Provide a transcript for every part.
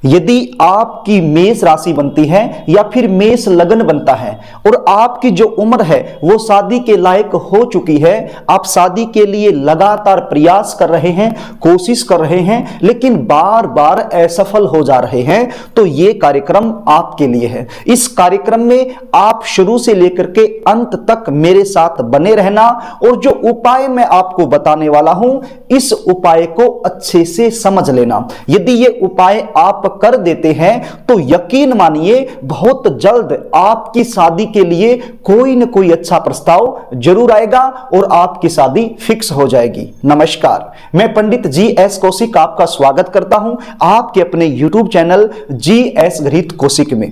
यदि आपकी मेष राशि बनती है या फिर मेष लग्न बनता है और आपकी जो उम्र है वो शादी के लायक हो चुकी है, आप शादी के लिए लगातार प्रयास कर रहे हैं, कोशिश कर रहे हैं, लेकिन बार बार असफल हो जा रहे हैं, तो ये कार्यक्रम आपके लिए है। इस कार्यक्रम में आप शुरू से लेकर के अंत तक मेरे साथ बने रहना और जो उपाय मैं आपको बताने वाला हूं, इस उपाय को अच्छे से समझ लेना। यदि ये उपाय आप कर देते हैं तो यकीन मानिए बहुत जल्द आपकी शादी के लिए कोई न कोई अच्छा प्रस्ताव जरूर आएगा और आपकी शादी फिक्स हो जाएगी। नमस्कार, मैं पंडित GS कौशिक आपका स्वागत करता हूं आपके अपने YouTube चैनल GS गृहीत कौशिक में।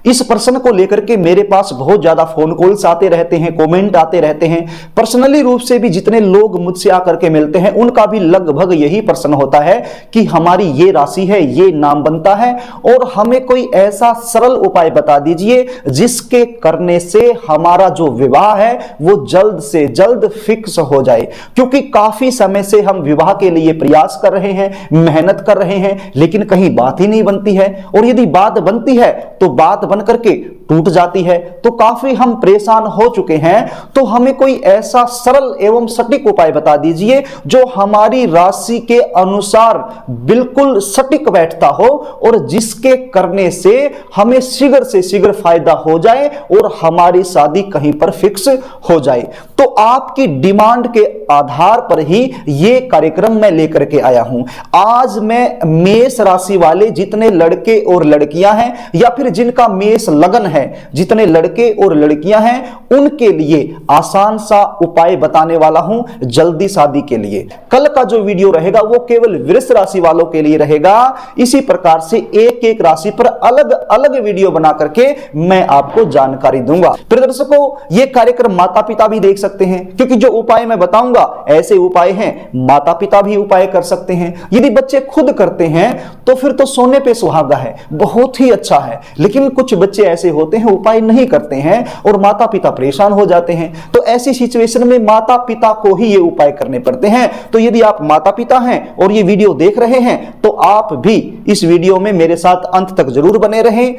इस प्रश्न को लेकर के मेरे पास बहुत ज्यादा फोन कॉल्स आते रहते हैं, कमेंट आते रहते हैं। पर्सनली रूप से भी जितने लोग मुझसे आकर के मिलते हैं उनका भी लगभग यही प्रश्न होता है कि हमारी ये राशि है, ये नाम बनता है और हमें कोई ऐसा सरल उपाय बता दीजिए जिसके करने से हमारा जो विवाह है वो जल्द से जल्द फिक्स हो जाए। क्योंकि काफी समय से हम विवाह के लिए प्रयास कर रहे हैं, मेहनत कर रहे हैं, लेकिन कहीं बात ही नहीं बनती है और यदि बात बनती है तो बात करके टूट जाती है, तो काफी हम परेशान हो चुके हैं। तो हमें कोई ऐसा सरल एवं सटीक उपाय बता दीजिए जो हमारी राशि के अनुसार बिल्कुल सटीक बैठता हो और जिसके करने से हमें शीघ्र से शीघ्र फायदा हो जाए और हमारी शादी कहीं पर फिक्स हो जाए। तो आपकी डिमांड के आधार पर ही ये कार्यक्रम मैं लेकर के आया हूं। आज मैं मेष राशि वाले जितने लड़के और लड़कियां हैं या फिर जिनका मेष लगन है, जितने लड़के और लड़कियां हैं उनके लिए आसान सा उपाय बताने वाला हूं जल्दी शादी के लिए। कल का जो वीडियो रहेगा वो केवल वृष राशि वालों के लिए रहेगा। इसी प्रकार से एक एक राशि पर अलग अलग वीडियो बना करके मैं आपको जानकारी दूंगा। प्रिय दर्शकों, ये कार्यक्रम माता पिता भी देख सकते हैं क्योंकि जो उपाय मैं बताऊंगा ऐसे उपाय हैं माता पिता भी उपाय कर सकते हैं। यदि बच्चे खुद करते हैं तो फिर तो सोने पे सुहागा है, बहुत ही अच्छा है। लेकिन कुछ बच्चे ऐसे होते हैं उपाय नहीं करते हैं और माता पिता परेशान हो जाते हैं। तो ऐसी सिचुएशन में माता पिता को ही ये उपाय करने पड़ते हैं। तो यदि आप माता पिता हैं और ये वीडियो देख रहे हैं तो आप भी इस वीडियो में मेरे साथ अंत तक जरूर बने रहें।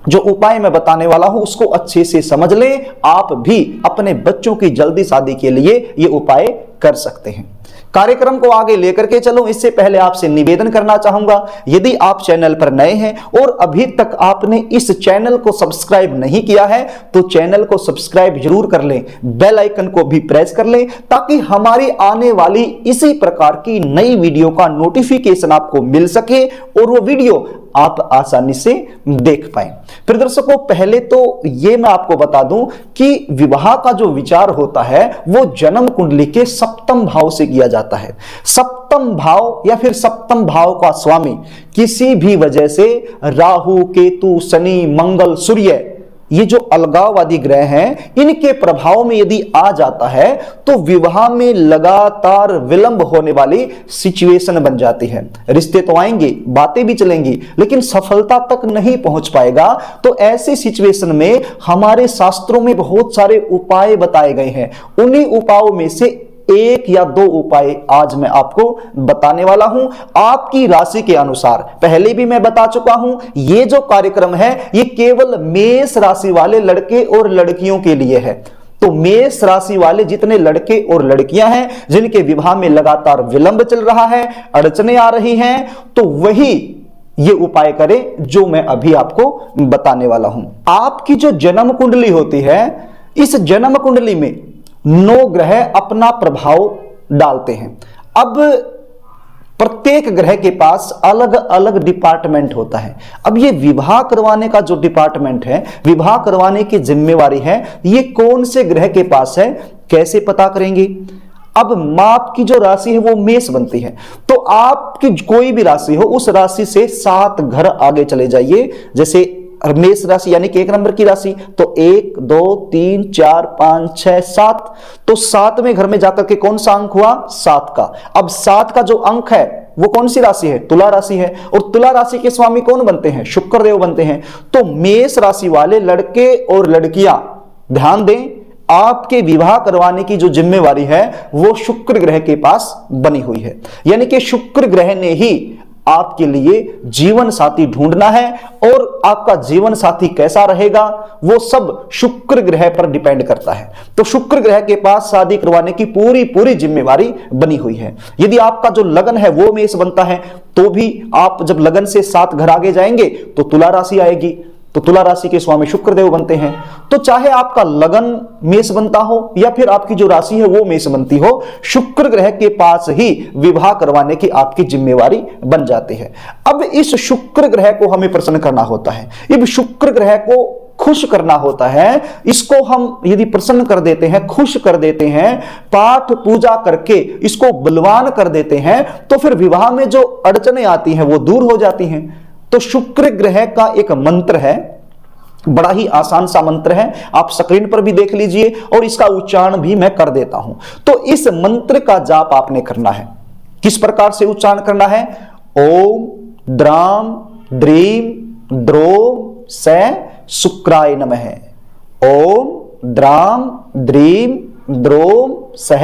जो उपाय मैं बताने वाला हूं उसको अच्छे से समझ लें। आप भी अपने बच्चों की जल्दी शादी के लिए ये उपाय कर सकते हैं। कार्यक्रम को आगे लेकर के चलो, इससे पहले आपसे निवेदन करना चाहूंगा, यदि आप चैनल पर नए हैं और अभी तक आपने इस चैनल को सब्सक्राइब नहीं किया है तो चैनल को सब्सक्राइब जरूर कर लें, बेल आइकन को भी प्रेस कर लें ताकि हमारी आने वाली इसी प्रकार की नई वीडियो का नोटिफिकेशन आपको मिल सके और वो वीडियो आप आसानी से देख पाएं। फिर दर्शकों, पहले तो ये मैं आपको बता दूं कि विवाह का जो विचार होता है वो जन्म कुंडली के सप्तम भाव से किया जाता है। सप्तम भाव या फिर सप्तम भाव का स्वामी किसी भी वजह से राहु, केतु, शनि, मंगल, सूर्य, ये जो अलगाववादी ग्रह हैं, इनके प्रभाव में यदि आ जाता है तो विवाह में लगातार विलंब होने वाली सिचुएशन बन जाती है। रिश्ते तो आएंगे, बातें भी चलेंगी, लेकिन सफलता तक नहीं पहुंच पाएगा। तो ऐसी सिचुएशन में हमारे शास्त्रों में बहुत सारे उपाय बताए गए हैं। उन्हीं उपायों में से एक या दो उपाय आज मैं आपको बताने वाला हूं आपकी राशि के अनुसार। पहले भी मैं बता चुका हूं, ये जो कार्यक्रम है ये केवल मेष राशि वाले लड़के और लड़कियों के लिए है। तो मेष राशि वाले जितने लड़के और लड़कियां हैं जिनके विवाह में लगातार विलंब चल रहा है, अड़चने आ रही हैं, तो वही ये उपाय करें जो मैं अभी आपको बताने वाला हूं। आपकी जो जन्म कुंडली होती है, इस जन्म कुंडली में 9 ग्रह अपना प्रभाव डालते हैं। अब प्रत्येक ग्रह के पास अलग अलग डिपार्टमेंट होता है। अब ये विवाह करवाने का जो डिपार्टमेंट है, विवाह करवाने की जिम्मेवारी है, ये कौन से ग्रह के पास है, कैसे पता करेंगे? अब माप की जो राशि है वो मेष बनती है, तो आपकी कोई भी राशि हो उस राशि से 7 घर आगे चले जाइए। जैसे मेष राशि यानी कि 1 नंबर की राशि, तो 1 2 3 4 5 6 7, तो 7वें घर में जाकर के कौन सा अंक हुआ? 7 का। अब 7 का जो अंक है वो कौन सी राशि है? तुला राशि है। और तुला राशि के स्वामी कौन बनते हैं? शुक्र देव बनते हैं। तो मेष राशि वाले लड़के और लड़कियां ध्यान दें, आपके विवाह करवाने की जो जिम्मेवारी है वो शुक्र ग्रह के पास बनी हुई है। यानी कि शुक्र ग्रह ने ही आपके लिए जीवन साथी ढूंढना है, और आपका जीवन साथी कैसा रहेगा वो सब शुक्र ग्रह पर डिपेंड करता है। तो शुक्र ग्रह के पास शादी करवाने की पूरी पूरी जिम्मेवारी बनी हुई है। यदि आपका जो लगन है वो मेष बनता है तो भी आप जब लगन से 7 घर आगे जाएंगे तो तुला राशि आएगी, तो तुला राशि के स्वामी शुक्रदेव बनते हैं। तो चाहे आपका लगन मेष बनता हो या फिर आपकी जो राशि है वो मेष बनती हो, शुक्र ग्रह के पास ही विवाह करवाने की आपकी जिम्मेवारी बन जाती है। अब इस शुक्र ग्रह को हमें प्रसन्न करना होता है, इस शुक्र ग्रह को खुश करना होता है। इसको हम यदि प्रसन्न कर देते हैं, खुश कर देते हैं, पाठ पूजा करके इसको बलवान कर देते हैं, तो फिर विवाह में जो अड़चनें आती हैं वो दूर हो जाती हैं। तो शुक्र ग्रह का एक मंत्र है, बड़ा ही आसान सा मंत्र है, आप स्क्रीन पर भी देख लीजिए और इसका उच्चारण भी मैं कर देता हूं। तो इस मंत्र का जाप आपने करना है। किस प्रकार से उच्चारण करना है? ओम द्राम द्रीम द्रोम से शुक्राय नमः। ओम द्राम द्रीम द्रोम सह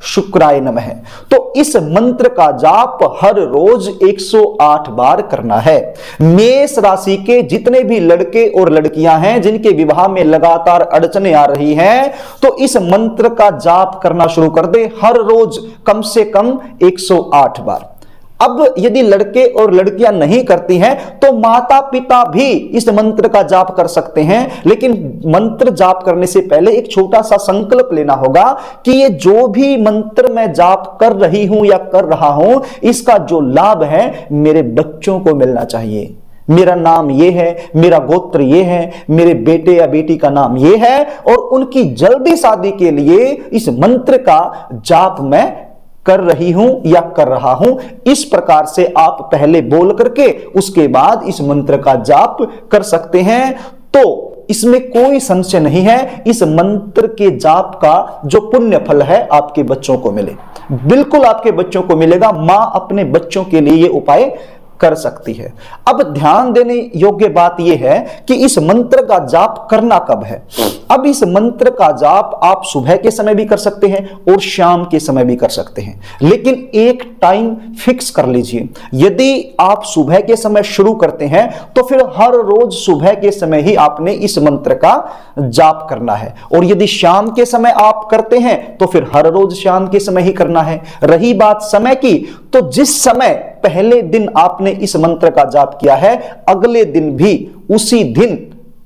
शुक्राय नमः। तो इस मंत्र का जाप हर रोज 108 बार करना है। मेष राशि के जितने भी लड़के और लड़कियां हैं जिनके विवाह में लगातार अड़चनें आ रही हैं, तो इस मंत्र का जाप करना शुरू कर दे हर रोज कम से कम 108 बार। अब यदि लड़के और लड़कियां नहीं करती हैं तो माता पिता भी इस मंत्र का जाप कर सकते हैं, लेकिन मंत्र जाप करने से पहले एक छोटा सा संकल्प लेना होगा कि ये जो भी मंत्र मैं जाप कर रही हूं या कर रहा हूं, इसका जो लाभ है मेरे बच्चों को मिलना चाहिए। मेरा नाम ये है, मेरा गोत्र ये है, मेरे बेटे या बेटी का नाम ये है, और उनकी जल्दी शादी के लिए इस मंत्र का जाप मैं कर रही हूं या कर रहा हूं। इस प्रकार से आप पहले बोल करके उसके बाद इस मंत्र का जाप कर सकते हैं। तो इसमें कोई संशय नहीं है, इस मंत्र के जाप का जो पुण्य फल है आपके बच्चों को मिले, बिल्कुल आपके बच्चों को मिलेगा। मां अपने बच्चों के लिए ये उपाय कर सकती है। अब ध्यान देने योग्य बात यह है कि इस मंत्र का जाप करना कब है। अब इस मंत्र का जाप आप सुबह के समय भी कर सकते हैं और शाम के समय भी कर सकते हैं, लेकिन एक टाइम फिक्स कर लीजिए। यदि आप सुबह के समय शुरू करते हैं तो फिर हर रोज सुबह के समय ही आपने इस मंत्र का जाप करना है, और यदि शाम के समय आप करते हैं तो फिर हर रोज शाम के समय ही करना है। रही बात समय की, तो जिस समय पहले दिन आपने इस मंत्र का जाप किया है, अगले दिन भी उसी दिन,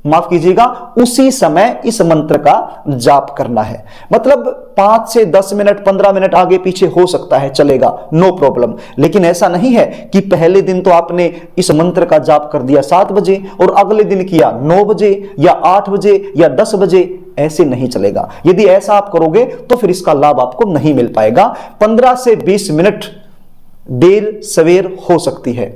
माफ कीजिएगा, उसी समय इस मंत्र का जाप करना है। मतलब 5 से 10 मिनट 15 मिनट आगे पीछे हो सकता है, चलेगा, नो प्रॉब्लम। लेकिन ऐसा नहीं है कि पहले दिन तो आपने इस मंत्र का जाप कर दिया 7 बजे और अगले दिन किया 9 बजे या 8 बजे या 10 बजे, ऐसे नहीं चलेगा। यदि ऐसा आप करोगे तो फिर इसका लाभ आपको नहीं मिल पाएगा। 15 से 20 मिनट देर सवेर हो सकती है,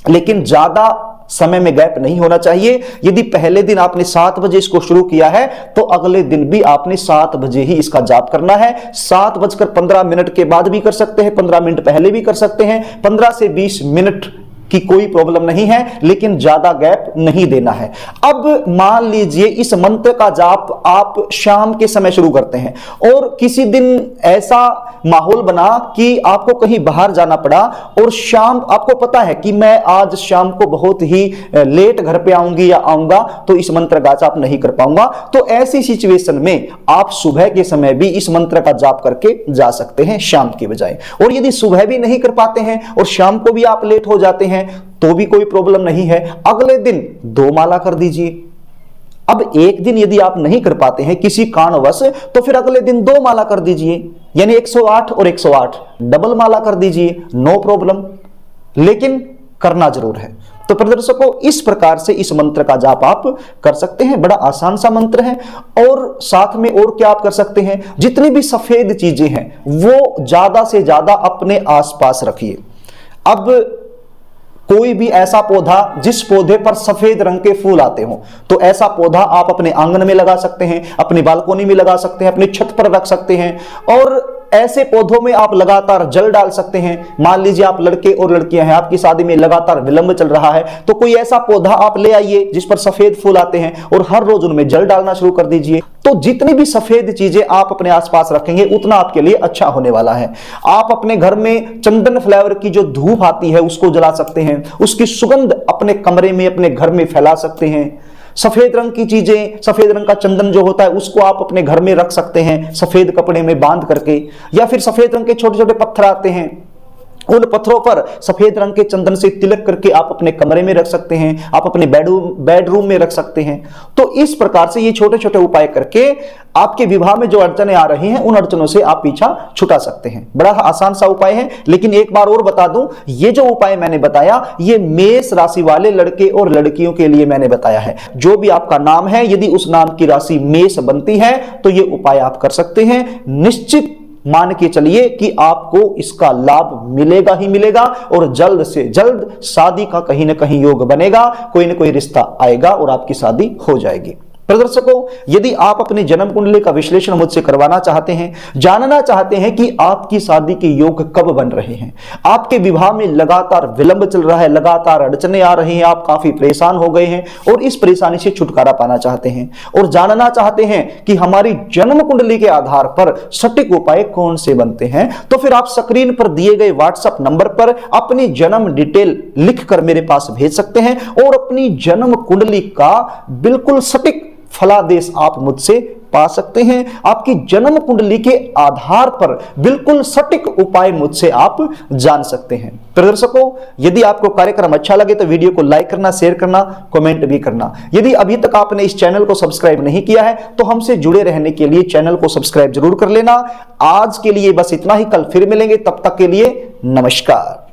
लेकिन ज्यादा समय में गैप नहीं होना चाहिए। यदि पहले दिन आपने 7 बजे इसको शुरू किया है तो अगले दिन भी आपने 7 बजे ही इसका जाप करना है। 7:15 के बाद भी कर सकते हैं, 15 मिनट पहले भी कर सकते हैं, 15 से 20 मिनट की कोई प्रॉब्लम नहीं है, लेकिन ज्यादा गैप नहीं देना है। अब मान लीजिए इस मंत्र का जाप आप शाम के समय शुरू करते हैं और किसी दिन ऐसा माहौल बना कि आपको कहीं बाहर जाना पड़ा और शाम, आपको पता है कि मैं आज शाम को बहुत ही लेट घर पे आऊंगी या आऊंगा, तो इस मंत्र का जाप नहीं कर पाऊंगा। तो ऐसी सिचुएशन में आप सुबह के समय भी इस मंत्र का जाप करके जा सकते हैं शाम के बजाय। और यदि सुबह भी नहीं कर पाते हैं और शाम को भी आप लेट हो जाते हैं तो भी कोई प्रॉब्लम नहीं है, अगले दिन 2 माला कर दीजिए। अब एक दिन यदि आप नहीं कर पाते हैं किसी कारणवश, तो फिर अगले दिन 2 माला कर दीजिए, यानी 108 और 108 डबल माला कर दीजिए, नो प्रॉब्लम, लेकिन करना जरूर है। तो प्रदर्शकों, इस प्रकार से इस मंत्र का जाप आप कर सकते हैं। बड़ा आसान सा मंत्र है। और साथ में और क्या आप कर सकते हैं, जितनी भी सफेद चीजें हैं वो ज्यादा से ज्यादा अपने आसपास रखिए। अब कोई भी ऐसा पौधा जिस पौधे पर सफेद रंग के फूल आते हो, तो ऐसा पौधा आप अपने आंगन में लगा सकते हैं, अपनी बालकोनी में लगा सकते हैं, अपनी छत पर रख सकते हैं, और ऐसे पौधों में आप लगातार जल डाल सकते हैं। मान लीजिए आप लड़के और लड़कियां हैं, आपकी शादी में लगातार विलंब चल रहा है, तो कोई ऐसा पौधा आप ले आइए जिस पर सफेद फूल आते हैं और हर रोज उनमें जल डालना शुरू कर दीजिए। तो जितनी भी सफेद चीजें आप अपने आसपास रखेंगे उतना आपके लिए अच्छा होने वाला है। आप अपने घर में चंदन फ्लेवर की जो धूप आती है उसको जला सकते हैं, उसकी सुगंध अपने कमरे में, अपने घर में फैला सकते हैं। सफेद रंग की चीजें, सफेद रंग का चंदन जो होता है उसको आप अपने घर में रख सकते हैं सफेद कपड़े में बांध करके, या फिर सफेद रंग के छोटे छोटे पत्थर आते हैं, उन पत्थरों पर सफेद रंग के चंदन से तिलक करके आप अपने कमरे में रख सकते हैं, आप अपने बेडरूम में रख सकते हैं। तो इस प्रकार से ये छोटे छोटे उपाय करके आपके विवाह में जो अड़चनें आ रही हैं उन अड़चनों से आप पीछा छुटा सकते हैं। बड़ा आसान सा उपाय है, लेकिन एक बार और बता दूं, ये जो उपाय मैंने बताया ये मेष राशि वाले लड़के और लड़कियों के लिए मैंने बताया है। जो भी आपका नाम है, यदि उस नाम की राशि मेष बनती है तो ये उपाय आप कर सकते हैं। निश्चित मान के चलिए कि आपको इसका लाभ मिलेगा ही मिलेगा, और जल्द से जल्द शादी का कहीं ना कहीं योग बनेगा, कोई ना कोई रिश्ता आएगा और आपकी शादी हो जाएगी। प्रदर्शकों, यदि आप अपनी जन्म कुंडली का विश्लेषण मुझसे करवाना चाहते हैं, जानना चाहते हैं कि आपकी शादी के योग कब बन रहे हैं, आपके विवाह में लगातार विलंब चल रहा है, लगातार अड़चने आ रही हैं, आप काफी परेशान हो गए हैं और इस परेशानी से छुटकारा पाना चाहते हैं, और जानना चाहते हैं कि हमारी जन्म कुंडली के आधार पर सटीक उपाय कौन से बनते हैं, तो फिर आप स्क्रीन पर दिए गए व्हाट्सएप नंबर पर अपनी जन्म डिटेल लिखकर मेरे पास भेज सकते हैं और अपनी जन्म कुंडली का बिल्कुल सटीक फलादेश आप मुझसे पा सकते हैं। आपकी जन्म कुंडली के आधार पर बिल्कुल सटीक उपाय मुझसे आप जान सकते हैं। प्रदर्शकों, यदि आपको कार्यक्रम अच्छा लगे तो वीडियो को लाइक करना, शेयर करना, कमेंट भी करना। यदि अभी तक आपने इस चैनल को सब्सक्राइब नहीं किया है तो हमसे जुड़े रहने के लिए चैनल को सब्सक्राइब जरूर कर लेना। आज के लिए बस इतना ही, कल फिर मिलेंगे, तब तक के लिए नमस्कार।